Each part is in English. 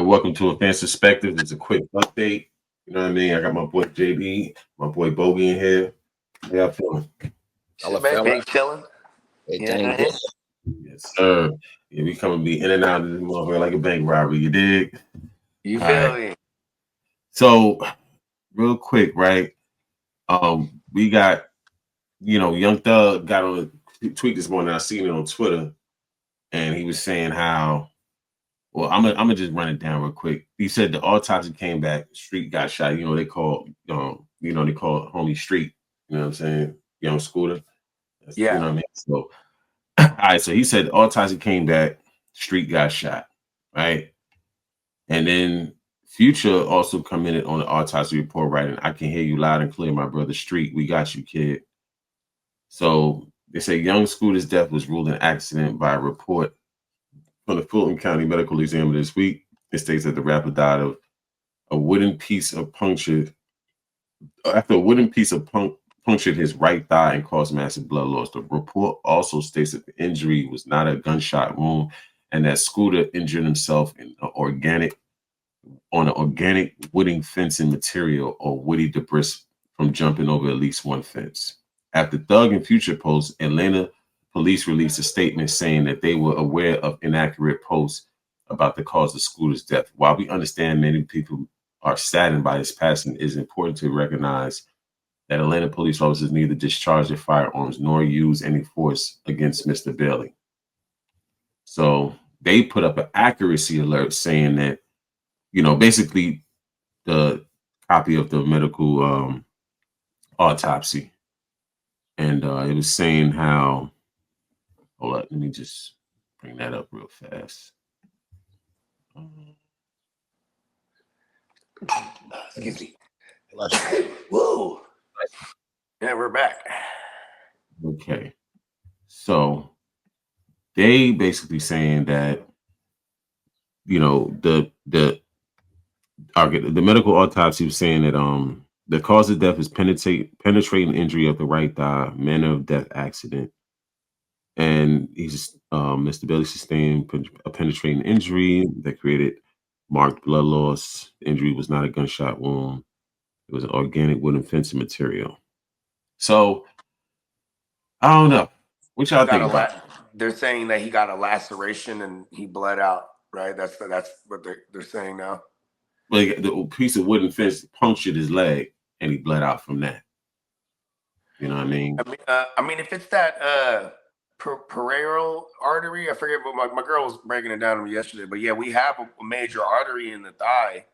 welcome to Advanced Perspective. It's a quick update. You know what I mean? I got my boy JB, my boy Bogey in here. How y'all feeling? Shit, man, big chilling. Everything good. Yes, sir. Yeah, we come and be in and out of this motherfucker like a bank robbery. You dig? You feel me? So, real quick, right? We got, Young Thug got on a tweet this morning. I seen it on Twitter, and he was saying how. Well, I'm gonna just run it down real quick. He said the autopsy came back. Street got shot. They call homie Street. You know what I'm saying? Young Scooter. Yeah. You know what I mean? So, all right. So he said the autopsy came back. Street got shot. Right. And then Future also commented on the autopsy report, writing, "I can hear you loud and clear, my brother Street. We got you, kid." So they say Young Scooter's death was ruled an accident by a report from the Fulton County Medical Examiner this week. It states that the rapper died of a wooden piece of punctured his right thigh and caused massive blood loss. The report also states that the injury was not a gunshot wound and that Scooter injured himself on an organic wooden fencing material or woody debris from jumping over at least one fence. After Thug and Future posts, Atlanta police released a statement saying that they were aware of inaccurate posts about the cause of Scooter's death. While we understand many people are saddened by his passing, it is important to recognize that Atlanta police officers neither discharged their firearms nor used any force against Mr. Bailey. So they put up an accuracy alert saying that, basically the copy of the medical autopsy. And it was saying how, hold up, let me just bring that up real fast. Excuse me. Whoa. Yeah, we're back. Okay. So they basically saying that, the medical autopsy was saying that the cause of death is penetrating injury of the right thigh, manner of death accident. And Mr. Bailey sustained a penetrating injury that created marked blood loss. The injury was not a gunshot wound. It was an organic wooden fencing material. So I don't know. What y'all think about it? They're saying that he got a laceration and he bled out, right? That's what they're saying now. Like the piece of wooden fence punctured his leg and he bled out from that. You know what I mean? I mean, if it's that peroneal artery, I forget what my girl was breaking it down to me yesterday, but yeah, we have a major artery in the thigh.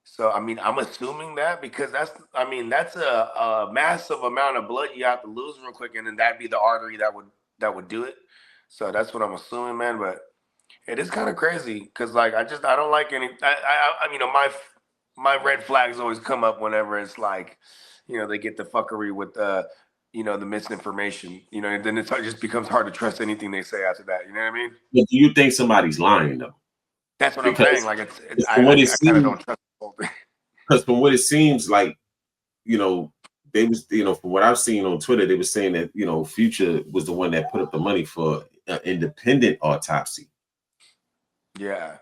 So I mean, I'm assuming that because that's a massive amount of blood you have to lose real quick, and then that'd be the artery that would do it. So that's what I'm assuming, man. But it is kind of crazy because like I don't like any. My red flags always come up whenever it's like, they get the fuckery with the misinformation, and then it just becomes hard to trust anything they say after that. You know what I mean? But do you think somebody's lying though? That's what I'm saying. Like I kind of don't trust the whole thing. Because from what it seems like, they was, from what I've seen on Twitter, they were saying that, Future was the one that put up the money for an independent autopsy. Yeah.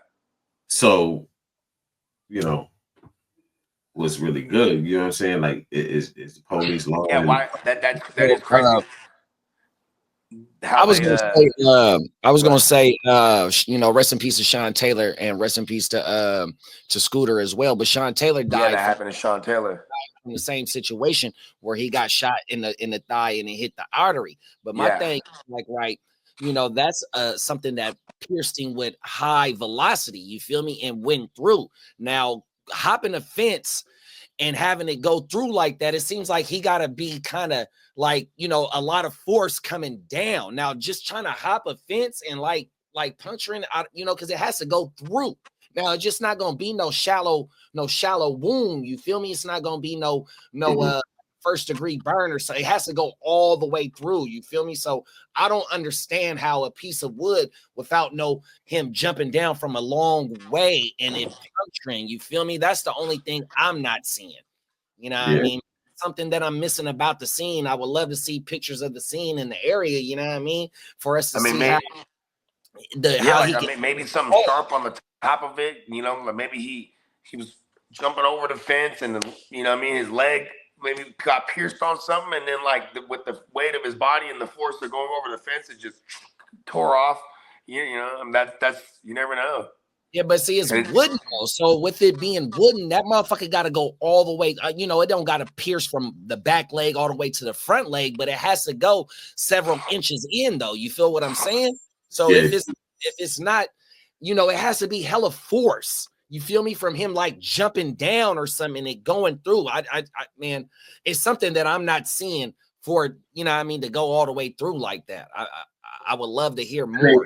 So, was really good. You know what I'm saying? Like, is the police lying? Yeah, why that is crazy. I was gonna say, rest in peace to Sean Taylor and rest in peace to Scooter as well. But Sean Taylor died. Yeah, that happened to Sean Taylor. In the same situation where he got shot in the thigh and it hit the artery. But my thing is like, right, that's something that pierced him with high velocity. You feel me? And went through. Now hopping a fence and having it go through like that, it seems like he got to be kind of like, a lot of force coming down. Now, just trying to hop a fence and like puncturing out, because it has to go through. Now, it's just not going to be no shallow wound. You feel me? It's not going to be no first degree burn or so. It has to go all the way through. You feel me? So I don't understand how a piece of wood without him jumping down from a long way and it puncturing. You feel me? That's the only thing I'm not seeing. You know what I mean? Something that I'm missing about the scene. I would love to see pictures of the scene in the area. You know what I mean? For us to see maybe something sharp on the top of it. You know, like maybe he was jumping over the fence, and you know what I mean, his leg maybe got pierced on something, and then like with the weight of his body and the force of going over the fence, it just tore off. You know, and that's you never know. Yeah, but see, it's wooden though. So with it being wooden, that motherfucker got to go all the way. You know, it don't got to pierce from the back leg all the way to the front leg, but it has to go several inches in, though. You feel what I'm saying? So Yeah. if it's not, you know, it has to be hella force. You feel me? From him like jumping down or something and it going through. I man, it's something that I'm not seeing for, you know what I mean, to go all the way through like that. I would love to hear more.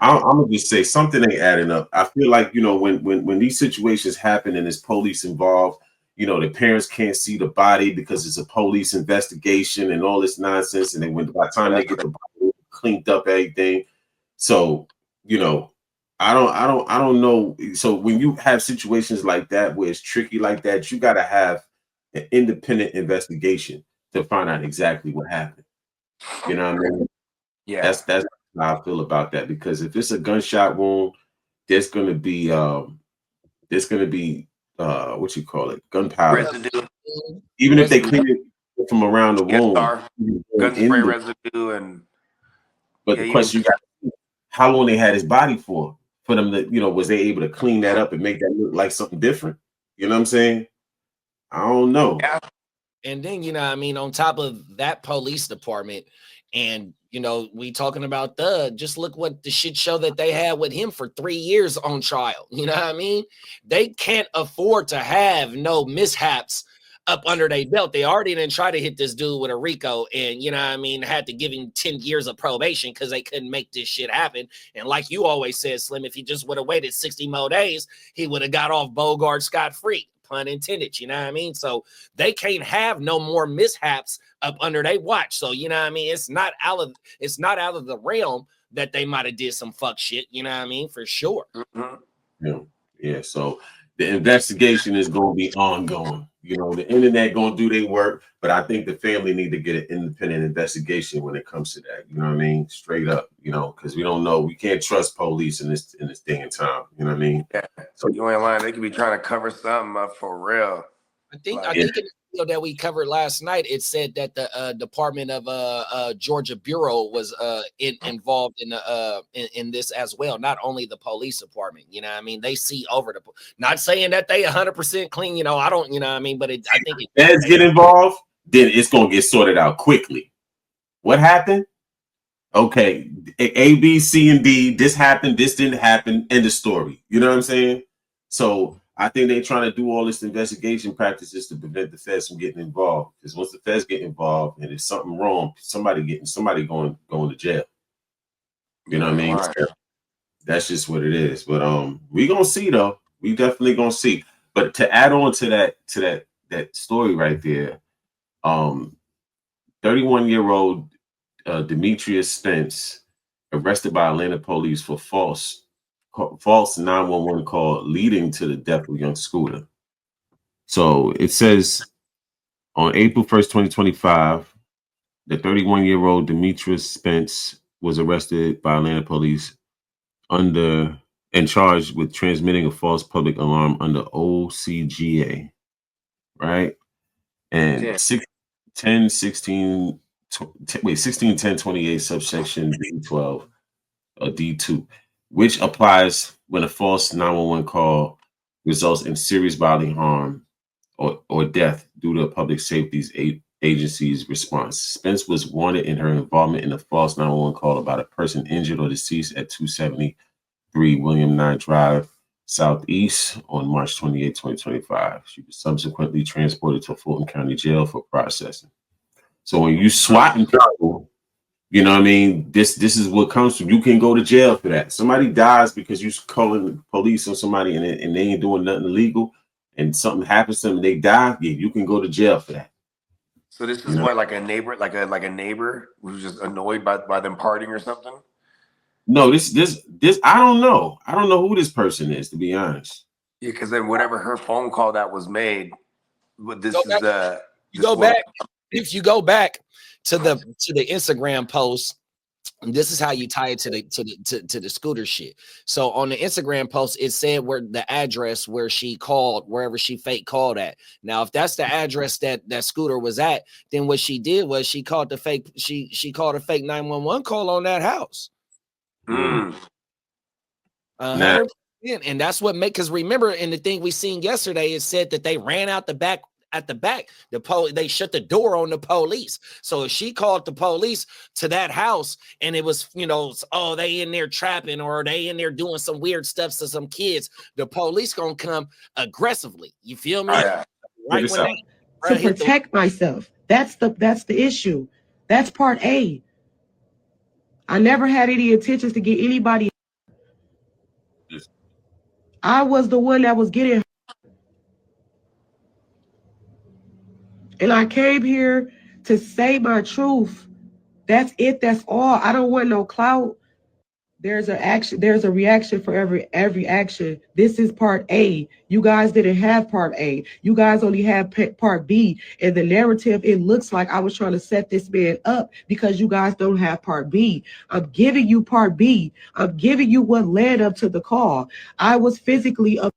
I'm gonna just say something ain't adding up. I feel like, you know, when these situations happen and there's police involved, you know, the parents can't see the body because it's a police investigation and all this nonsense. And then by the time they get the body cleaned up, everything. So, you know, I don't know. So when you have situations like that where it's tricky like that, you got to have an independent investigation to find out exactly what happened. You know what I mean? Yeah, That's how I feel about that, because if it's a gunshot wound, there's gonna be what you call it, gunpowder. residue. Even if they clean it from around the wound, gun spray residue, and but the question you got, how long they had his body for them to, you know, was they able to clean that up and make that look like something different? You know what I'm saying? I don't know. Yeah. And then, you know, I mean, on top of that police department, and you know, we talking about just look what the shit show that they had with him for 3 years on trial. You know what I mean? They can't afford to have no mishaps up under their belt. They already didn't try to hit this dude with a RICO, and you know what I mean, had to give him 10 years of probation because they couldn't make this shit happen. And like you always said, Slim, if he just would have waited 60 more days, he would have got off Bogart scot-free. Pun intended, you know what I mean? So they can't have no more mishaps up under their watch. So you know what I mean? It's not out of the realm that they might have did some fuck shit, you know what I mean? For sure. Mm-hmm. Yeah. So the investigation is going to be ongoing. You know, the internet going to do their work, but I think the family need to get an independent investigation when it comes to that. You know what I mean? Straight up, you know, because we don't know. We can't trust police in this day and time. You know what I mean? Yeah. So you ain't lying. They could be trying to cover something up for real. I think in the video that we covered last night, it said that the Department of Georgia Bureau was involved in this as well. Not only the police department, you know what I mean? They see over the, not saying that they 100% clean, you know, I don't, you know what I mean? But I think if feds get involved, then it's going to get sorted out quickly. What happened? Okay, A, B, C, and D, this happened, this didn't happen, end of story. You know what I'm saying? So I think they're trying to do all this investigation practices to prevent the feds from getting involved. Because once the feds get involved and there's something wrong, somebody going to jail. You know what I mean? Right. That's just what it is. But we gonna see though. We definitely gonna see. But to add on to that story right there, 31-year-old Demetrius Spence arrested by Atlanta police for false 911 call leading to the death of young Scooter. So it says on April 1st, 2025, the 31-year-old Demetrius Spence was arrested by Atlanta police and charged with transmitting a false public alarm under OCGA, right? And 161028 subsection D12 D2, which applies when a false 911 call results in serious bodily harm or death due to a public safety agency's response. Spence was wanted in her involvement in a false 911 call about a person injured or deceased at 273 William Nye Drive Southeast on March 28, 2025. She was subsequently transported to Fulton County Jail for processing. So when you swatting people, you know what I mean? This is what comes from. You can go to jail for that. Somebody dies because you're calling the police on somebody and they ain't doing nothing illegal, and something happens to them and they die. Yeah, you can go to jail for that. So this is what, like a neighbor, like a neighbor who's just annoyed by them partying or something? No, this I don't know. I don't know who this person is, to be honest. Yeah, because then whatever her phone call that was made, but this is the you go back. If you go back to the Instagram post this is how you tie it to the scooter shit. So on the Instagram post, it said where the address where she called, wherever she fake called at. Now, if that's the address that scooter was at, then what she did was she called the fake, she called a fake 911 call on that house. Mm. 100%. And that's what make, because remember in the thing we seen yesterday, it said that they ran out the back. At the back, they shut the door on the police. So if she called the police to that house and it was, you know, oh, they in there trapping or they in there doing some weird stuff to some kids, the police gonna come aggressively. You feel me? Yeah. Right when to protect myself. That's the issue. That's part A. I never had any intentions to get anybody. I was the one that was getting. And I came here to say my truth. That's it. That's all. I don't want no clout. There's an action. There's a reaction for every action. This is part A. You guys didn't have part A. You guys only have part B. And the narrative, it looks like I was trying to set this man up because you guys don't have part B. I'm giving you part B. I'm giving you what led up to the call. I was physically up,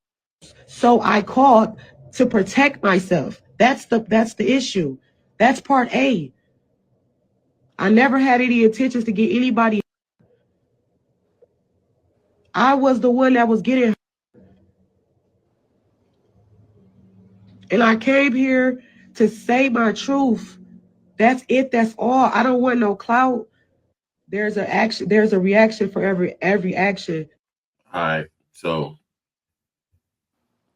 so I called to protect myself. That's the issue. That's part A. I never had any intentions to get anybody. I was the one that was getting. And I came here to say my truth. That's it. That's all. I don't want no clout. There's an action. There's a reaction for every action. All right. So,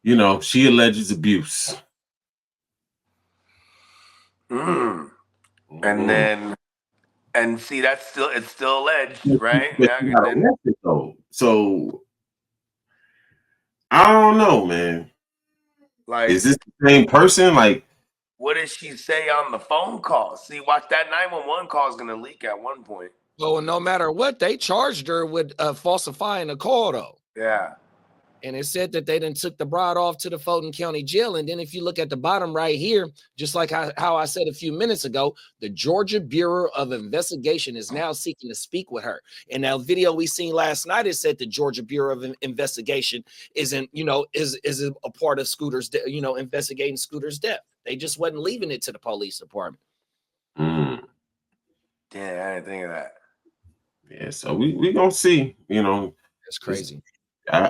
you know, she alleges abuse. Mm. And then, and see, it's still alleged, right? Yeah, so I don't know, man. Like, is this the same person? Like, what did she say on the phone call? See, watch that 911 call is gonna leak at one point. So no matter what, they charged her with falsifying a call, though. Yeah. And it said that they then took the bride off to the Fulton County Jail. And then if you look at the bottom right here, just like how I said a few minutes ago, the Georgia Bureau of Investigation is now seeking to speak with her. In that video we seen last night, it said the Georgia Bureau of Investigation isn't, is a part of Scooter's, investigating Scooter's death. They just wasn't leaving it to the police department. Damn, I didn't think of that. Yeah, so we gonna see, That's crazy.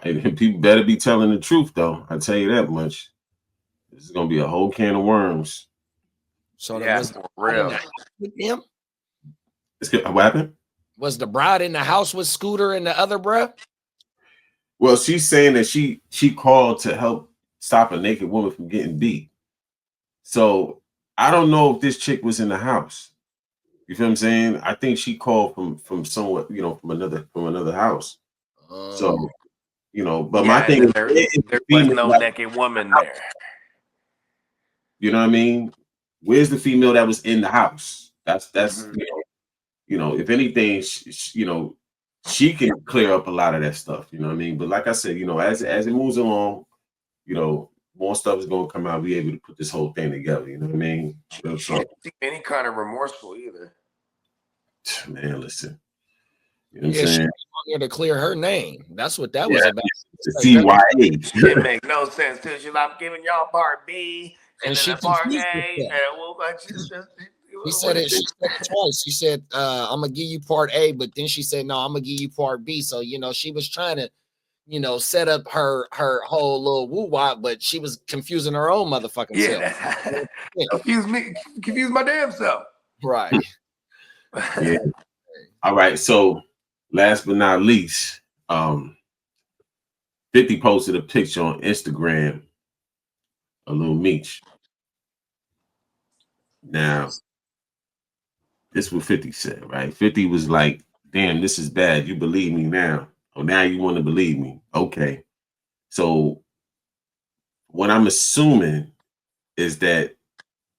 People better be telling the truth, though. I tell you that much. This is gonna be a whole can of worms. So yeah, was for real. With them? What happened? Was the bride in the house with Scooter and the other bruh? Well, she's saying that she called to help stop a naked woman from getting beat. So I don't know if this chick was in the house. You feel what I'm saying? I think she called from somewhat, from another house. So, but my thing is there was no naked woman there. You know what I mean? Where's the female that was in the house? That's if anything, she can clear up a lot of that stuff. You know what I mean? But like I said, as it moves along, more stuff is gonna come out. We able to put this whole thing together. You know what I mean? She didn't seem any kind of remorseful either. Man, listen. You know what I'm saying? She was here to clear her name. That's what that was about. The CYA. It makes no sense too. She's like, I'm giving y'all part B and she part A. She said it twice. She said, I'm gonna give you part A, but then she said, no, I'm gonna give you part B. So she was trying to set up her whole little woo-wop, but she was confusing her own motherfucking self. Confuse my damn self. Right. Yeah. All right. So last but not least, 50 posted a picture on Instagram of Lil Meech. Now, this is what 50 said, right? 50 was like, damn, this is bad. You believe me now. Oh, now you want to believe me. Okay. So what I'm assuming is that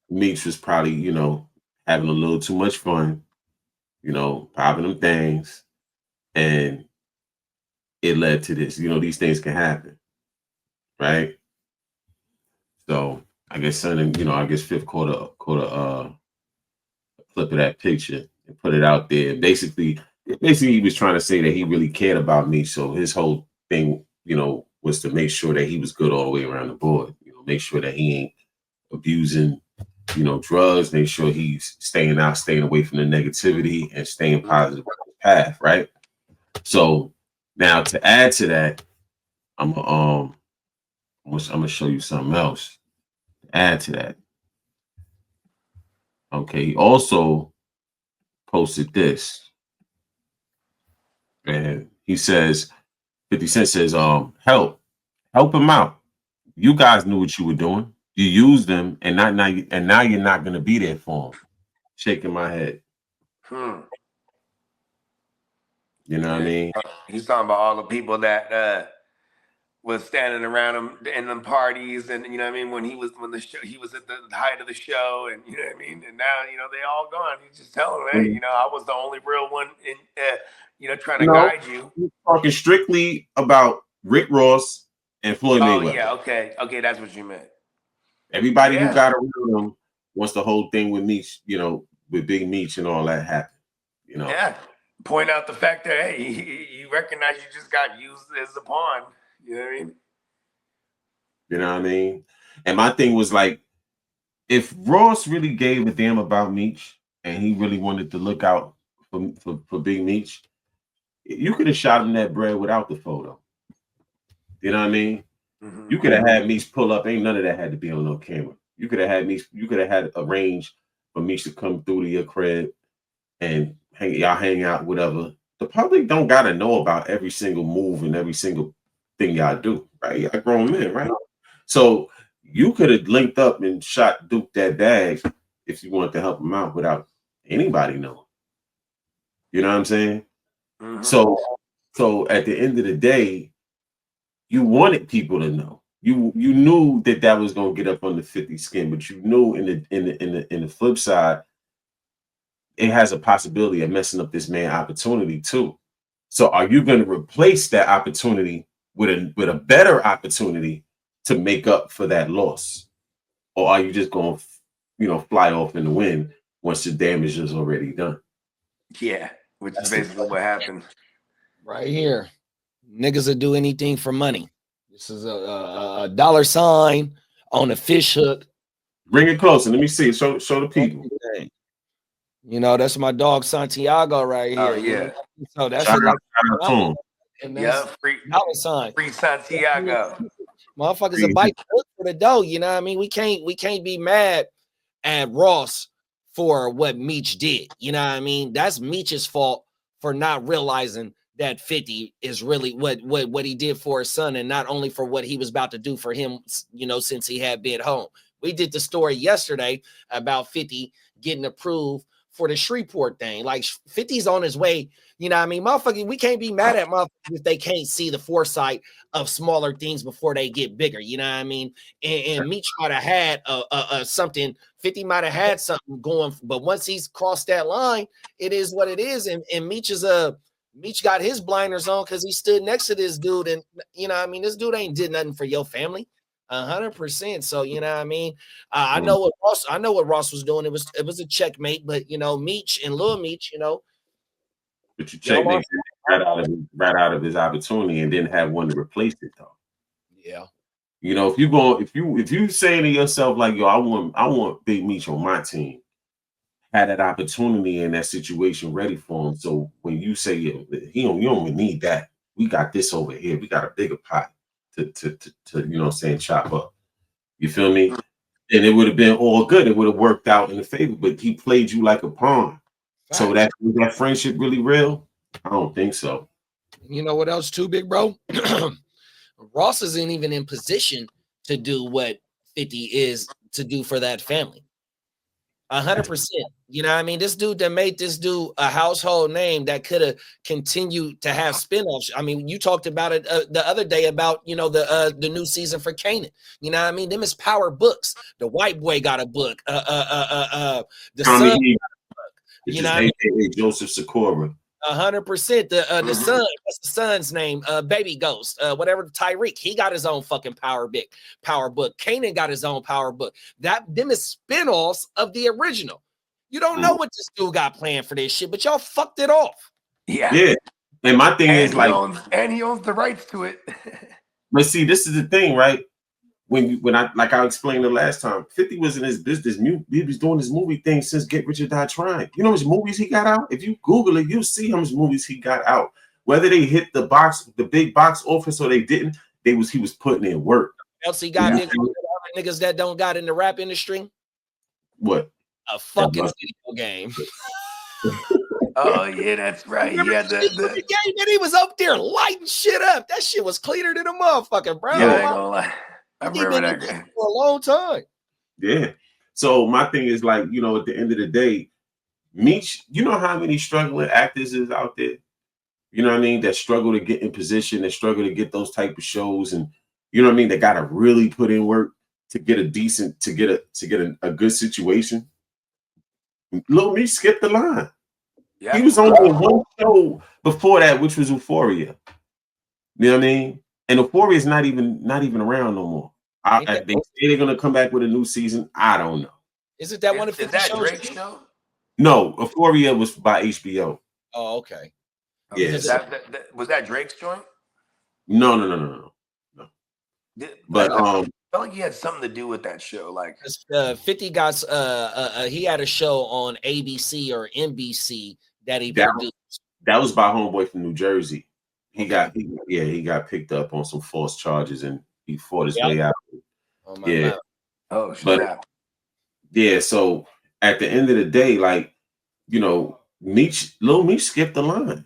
Meech was probably, having a little too much fun, popping them things, and it led to this. These things can happen, right? So I guess Fifth caught a clip of that picture and put it out there. Basically, basically he was trying to say that he really cared about me. So his whole thing, was to make sure that he was good all the way around the board. Make sure that he ain't abusing, drugs. Make sure he's staying away from the negativity and staying positive on the path, right? So now to add to that, I'm gonna show you something else. Add to that. Okay, he also posted this. And he says, 50 Cent says, help him out. You guys knew what you were doing. You used them, and now you're not gonna be there for them. Shaking my head. You know what I mean? He's talking about all the people that was standing around him in them parties, and you know what I mean, when he was at the height of the show, and you know what I mean, and now they all gone. He's just telling them, hey, I was the only real one in trying to guide you. He's talking strictly about Rick Ross and Floyd Mayweather. Yeah, okay, that's what you meant. Everybody who got around him once the whole thing with Meech, with Big Meech and all that happened. Yeah. Point out the fact that, hey, you recognize you just got used as a pawn. You know what I mean? You know what I mean? And my thing was like, if Ross really gave a damn about Meech and he really wanted to look out for Big Meech, you could have shot him that bread without the photo. You know what I mean? Mm-hmm. You could have had Meech pull up. Ain't none of that had to be on no camera. You could have had Meech. You could have had arranged for Meech to come through to your crib and hang out, whatever. The public don't gotta know about every single move and every single thing y'all do, right? Y'all grown men, right? So you could have linked up and shot Duke that bag if you wanted to help him out without anybody knowing. You know what I'm saying? Mm-hmm. So at the end of the day, you wanted people to know. You knew that was gonna get up on the 50 skin, but you knew in the flip side, it has a possibility of messing up this man's opportunity too. So are you going to replace that opportunity with a better opportunity to make up for that loss? Or are you just going to, fly off in the wind once the damage is already done? Yeah, which is basically what happened. Right here. Niggas will do anything for money. This is a dollar sign on a fish hook. Bring it closer. Let me see. Show the people. That's my dog Santiago right here. Oh yeah. So that's free dollar sign. Free Santiago. Motherfuckers a bite for the dough. You know what I mean? We can't be mad at Ross for what Meech did. You know what I mean? That's Meech's fault for not realizing that 50 is really what he did for his son, and not only for what he was about to do for him, since he had been home. We did the story yesterday about 50 getting approved for the Shreveport thing. Like 50's on his way. You know what I mean? Motherfucker, we can't be mad at motherfuckers if they can't see the foresight of smaller things before they get bigger. You know what I mean? And Meech might have had something, 50 might have had something going, but once he's crossed that line, it is what it is. And Meech got his blinders on because he stood next to this dude. And you know what I mean? This dude ain't did nothing for your family. 100%. So you know what I mean. I know what Ross was doing. It was a checkmate, but Meech and Lil Meech, But you checkmate right out of his opportunity and didn't have one to replace it though. Yeah. If you saying to yourself like, yo, I want Big Meech on my team, had that opportunity in that situation ready for him. So when you say you don't need that, we got this over here. We got a bigger pot to chop up. You feel me? And it would have been all good. It would have worked out in the favor, but he played you like a pawn. Right. So that friendship really real? I don't think so. You know what else too, big bro? Ross isn't even in position to do what 50 is to do for that family. 100%. You know what I mean? This dude that made this dude a household name that could have continued to have spinoffs. I mean, you talked about it the other day about, the new season for Kanan. You know what I mean? Them is power books. The white boy got a book. The son, you know, AKA Joseph Sikora. 100%. The son, what's the son's name? Baby Ghost, whatever. Tyreek, he got his own fucking power book. Kanan got his own power book. Them is spinoffs of the original. You don't know what this dude got planned for this shit, but y'all fucked it off. Yeah. Yeah. And my thing is like, he owns the rights to it. but see, this is the thing, right? When I like I explained the last time, 50 was in his business. He was doing this movie thing since Get Rich or Die Trying. You know how much movies he got out? If you Google it, you'll see how much movies he got out. Whether they hit the big box office or they didn't, he was putting in work. Else he got niggas that don't got in the rap industry. What? A fucking video game. Oh yeah, that's right. He had the game that he was up there lighting shit up. That shit was cleaner than a motherfucker, bro. Yeah, I ain't gonna lie. I remember that game for a long time. Yeah. So my thing is like, you know, at the end of the day, Meech, you know how many struggling actors is out there? You know what I mean? That struggle to get in position, that struggle to get those type of shows, and you know what I mean? They gotta really put in work to get a good situation. Lil Meech skipped the line. Yeah. He was on one show before that, which was Euphoria. You know what I mean? And Euphoria is not even around no more. They say they're gonna come back with a new season. I don't know. Is it that one of 50 shows? Drake show? No, Euphoria was by HBO. Oh, okay. Yeah. Was that Drake's joint? No. But I felt like he had something to do with that show. Like 50 got he had a show on ABC or NBC that he produced. That was by homeboy from New Jersey. He got picked up on some false charges and he fought his way out. Oh my God. Oh shit. But yeah, so at the end of the day, like, you know, Lil Meech skipped the line.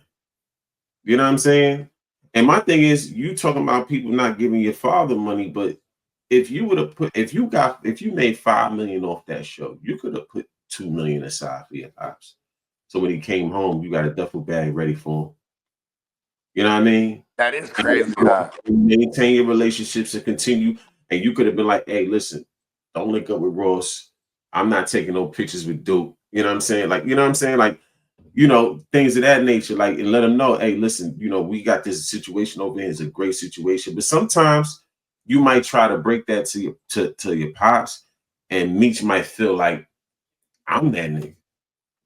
You know what I'm saying? And my thing is, you talking about people not giving your father money, but if you made $5 million off that show, you could have put $2 million aside for your pops. So when he came home, you got a duffel bag ready for him. You know what I mean? That is crazy. Maintain your relationships and continue. And you could have been like, hey, listen, don't link up with Ross. I'm not taking no pictures with Duke. You know what I'm saying? Like, you know what I'm saying? Like, you know, things of that nature. Like, and let them know, hey, listen, you know, we got this situation over here. It's a great situation. But sometimes you might try to break that to your pops, and Meech might feel like, I'm that nigga.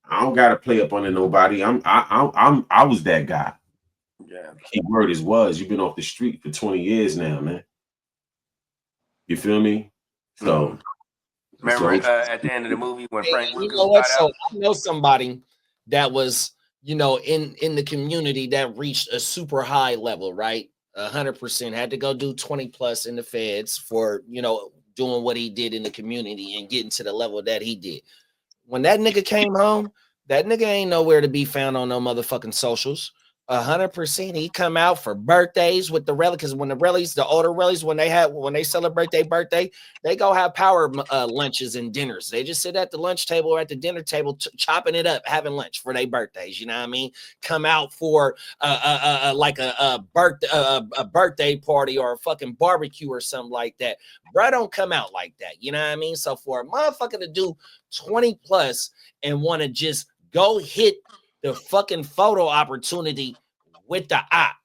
I don't gotta play up under nobody. I was that guy. Yeah. Key word is was. You've been off the street for 20 years now, man. You feel me? So remember at the end of the movie when Frank Lucas I know somebody that was, you know, in the community that reached a super high level, right? 100% had to go do 20 plus in the feds for, you know, doing what he did in the community and getting to the level that he did. When that nigga came home, that nigga ain't nowhere to be found on no motherfucking socials. 100%. He come out for birthdays with the relic, because when the older relics, when they celebrate their birthday, they go have power lunches and dinners. They just sit at the lunch table or at the dinner table chopping it up, having lunch for their birthdays. You know what I mean? Come out for like a birthday party or a fucking barbecue or something like that. Bro, don't come out like that. You know what I mean? So for a motherfucker to do 20 plus and want to just go hit the fucking photo opportunity with the op.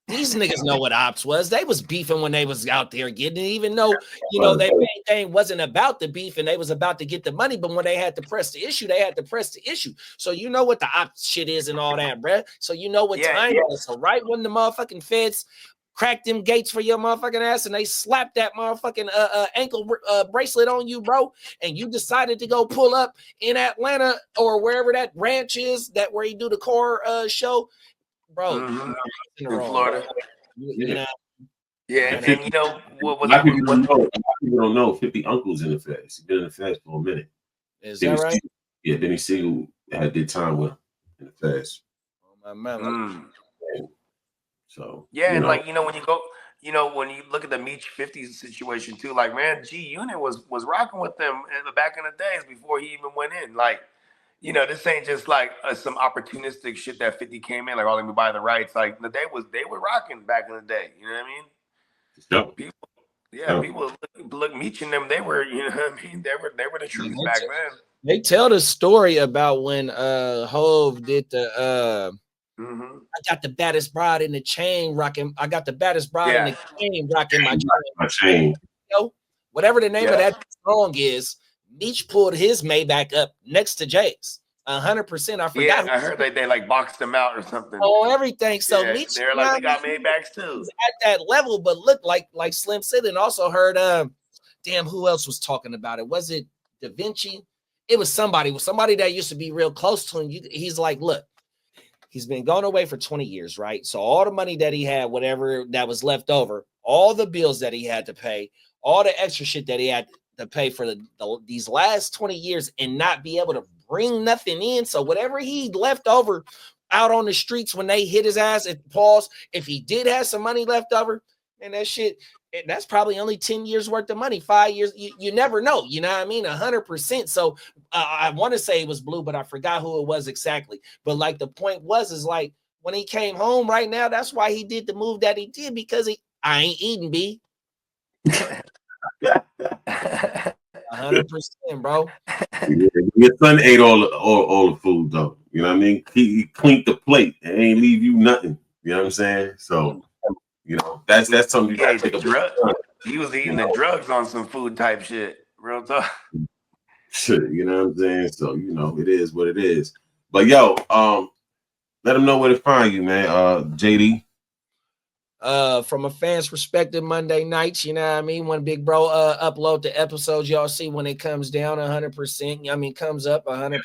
These niggas know what ops was. They was beefing when they was out there getting it, even though, you know, their main thing wasn't about the beef and they was about to get the money. But when they had to press the issue, they had to press the issue. So you know what the op shit is and all that, bruh. So you know what time it is. So right when the motherfucking feds crack them gates for your motherfucking ass and they slap that motherfucking ankle bracelet on you, bro, and you decided to go pull up in Atlanta or wherever that ranch is that where you do the car show, bro, in Florida. You know? Yeah, and you know what was people don't know 50 uncles in the feds. He's been in the feds for a minute. Is that right? Yeah, Benny Siegel had did time with him in the feds. Oh, my man. So yeah, and like, you know, when you go, you know, when you look at the Meech 50s situation too, like, man, G Unit was rocking with them back in the days before he even went in. Like, you know, this ain't just like some opportunistic shit that 50 came in, like, oh, let me buy the rights. Like, they were rocking back in the day. You know what I mean? Yep. People look Meech and them. They were, you know what I mean? They were the truth back then. They tell the story about when Hove did the I got the baddest bride in the chain rocking. I got the baddest bride in the chain rocking my chain. You know, whatever the name of that song is, Meech pulled his Maybach up next to Jay's. 100%. I Yeah, forgot. I heard they like boxed him out or something. Oh, everything. So Yeah, Meech, they're like, we got Maybachs too. He's at that level, but look, like Slim said, and also heard damn, who else was talking about it? Was it Da Vinci? It was somebody that used to be real close to him. He's like, look, he's been going away for 20 years, right? So all the money that he had, whatever that was left over, all the bills that he had to pay, all the extra shit that he had to pay for these last 20 years and not be able to bring nothing in. So whatever he left over out on the streets when they hit his ass at pause, if he did have some money left over, and that shit, that's probably only 10 years worth of money, 5 years. You never know, you know what I mean? 100%. So I want to say it was Blue, but I forgot who it was exactly. But like the point is like when he came home right now, that's why he did the move that he did, because I ain't eating, B. 100%, bro. Yeah, your son ate all the food though. You know what I mean? He cleaned the plate and ain't leave you nothing. You know what I'm saying? So you know that's something you gotta take a drug. He was eating the drugs on some food type shit. Real talk. Shit, you know what I'm saying? So you know it is what it is. But yo, let them know where to find you, man. JD. From a fan's perspective, Monday nights, you know what I mean? When Big Bro upload the episodes, y'all see when it comes down 100%. I mean, comes up 100%.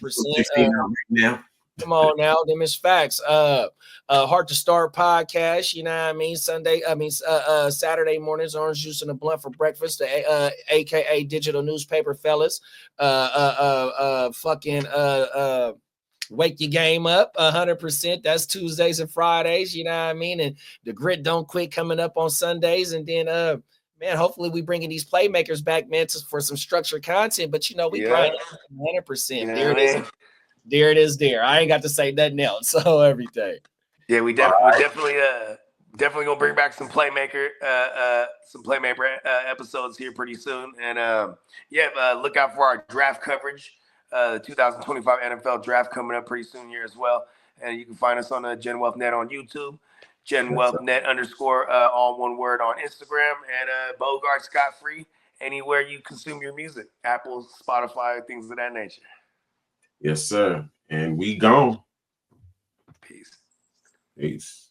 Now. Come on now, them is facts. Heart to Start podcast, you know what I mean? Saturday mornings, orange juice and a blunt for breakfast, the aka digital newspaper fellas. Wake your game up 100%. That's Tuesdays and Fridays, you know what I mean? And the Grit Don't Quit coming up on Sundays. And then man, hopefully we bringing these playmakers back, man, for some structured content. But you know, we grind 100%. You know there it is. There it is. There. I ain't got to say nothing else. So everything. Yeah, we're definitely gonna bring back some playmaker episodes here pretty soon. And look out for our draft coverage. 2025 NFL draft coming up pretty soon here as well. And you can find us on Gen Wealth Net on YouTube, Gen Wealth Net _ all one word on Instagram, and Bogart Scott Free anywhere you consume your music, Apple, Spotify, things of that nature. Yes, sir. And we gone. Peace. Peace.